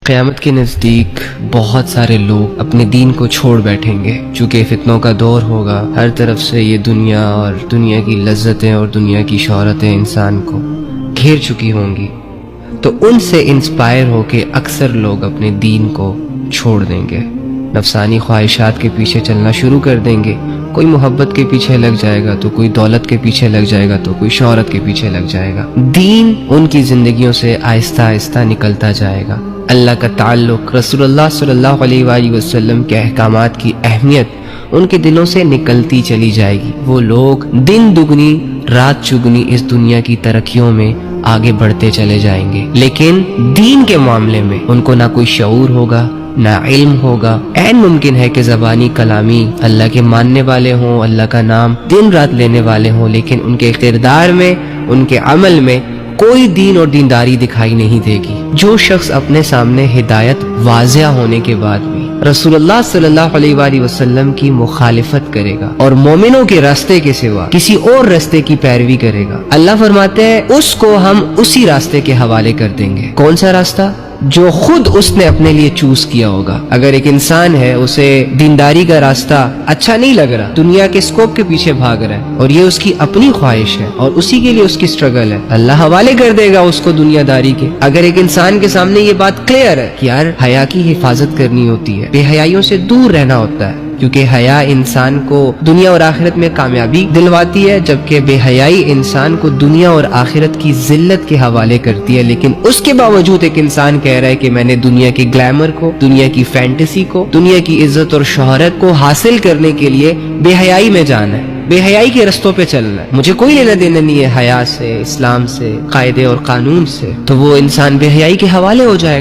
قیامت کے نزدیک بہت سارے لوگ اپنے دین کو چھوڑ بیٹھیں گے، چونکہ فتنوں کا دور ہوگا۔ ہر طرف سے یہ دنیا اور دنیا کی لذتیں اور دنیا کی شہرتیں انسان کو گھیر چکی ہوں گی، تو ان سے انسپائر ہو کے اکثر لوگ اپنے دین کو چھوڑ دیں گے، نفسانی خواہشات کے پیچھے چلنا شروع کر دیں گے۔ کوئی محبت کے پیچھے لگ جائے گا، تو کوئی دولت کے پیچھے لگ جائے گا، تو کوئی شہرت کے پیچھے لگ جائے گا۔ دین ان کی زندگیوں سے آہستہ آہستہ نکلتا جائے گا۔ اللہ کا تعلق، رسول اللہ صلی اللہ علیہ وآلہ وسلم کے احکامات کی اہمیت ان کے دلوں سے نکلتی چلی جائے گی۔ وہ لوگ دن دگنی رات چگنی اس دنیا کی ترقیوں میں آگے بڑھتے چلے جائیں گے، لیکن دین کے معاملے میں ان کو نہ کوئی شعور ہوگا، نہ علم ہوگا۔ عین ممکن ہے کہ زبانی کلامی اللہ کے ماننے والے ہوں، اللہ کا نام دن رات لینے والے ہوں، لیکن ان کے کردار میں، ان کے عمل میں کوئی دین اور دینداری دکھائی نہیں دے گی۔ جو شخص اپنے سامنے ہدایت واضح ہونے کے بعد بھی رسول اللہ صلی اللہ علیہ وآلہ وسلم کی مخالفت کرے گا اور مومنوں کے راستے کے سوا کسی اور راستے کی پیروی کرے گا، اللہ فرماتے ہیں اس کو ہم اسی راستے کے حوالے کر دیں گے۔ کون سا راستہ؟ جو خود اس نے اپنے لیے چوز کیا ہوگا۔ اگر ایک انسان ہے، اسے دینداری کا راستہ اچھا نہیں لگ رہا، دنیا کے اسکوپ کے پیچھے بھاگ رہا ہے، اور یہ اس کی اپنی خواہش ہے اور اسی کے لیے اس کی سٹرگل ہے، اللہ حوالے کر دے گا اس کو دنیا داری کے۔ اگر ایک انسان کے سامنے یہ بات کلیئر ہے کہ یار حیا کی حفاظت کرنی ہوتی ہے، بے حیائیوں سے دور رہنا ہوتا ہے، کیونکہ حیا انسان کو دنیا اور آخرت میں کامیابی دلواتی ہے، جبکہ بے حیائی انسان کو دنیا اور آخرت کی ذلت کے حوالے کرتی ہے۔ لیکن اس کے باوجود ایک انسان کہہ رہا ہے کہ میں نے دنیا کے گلیمر کو، دنیا کی فینٹیسی کو، دنیا کی عزت اور شہرت کو حاصل کرنے کے لیے بے حیائی میں جانا ہے، بے حیائی کے رستوں پہ چلنا ہے، مجھے کوئی لینا دینا نہیں ہے حیا سے، اسلام سے، قاعدے اور قانون سے، تو وہ انسان بے حیائی کے حوالے ہو جائے گا۔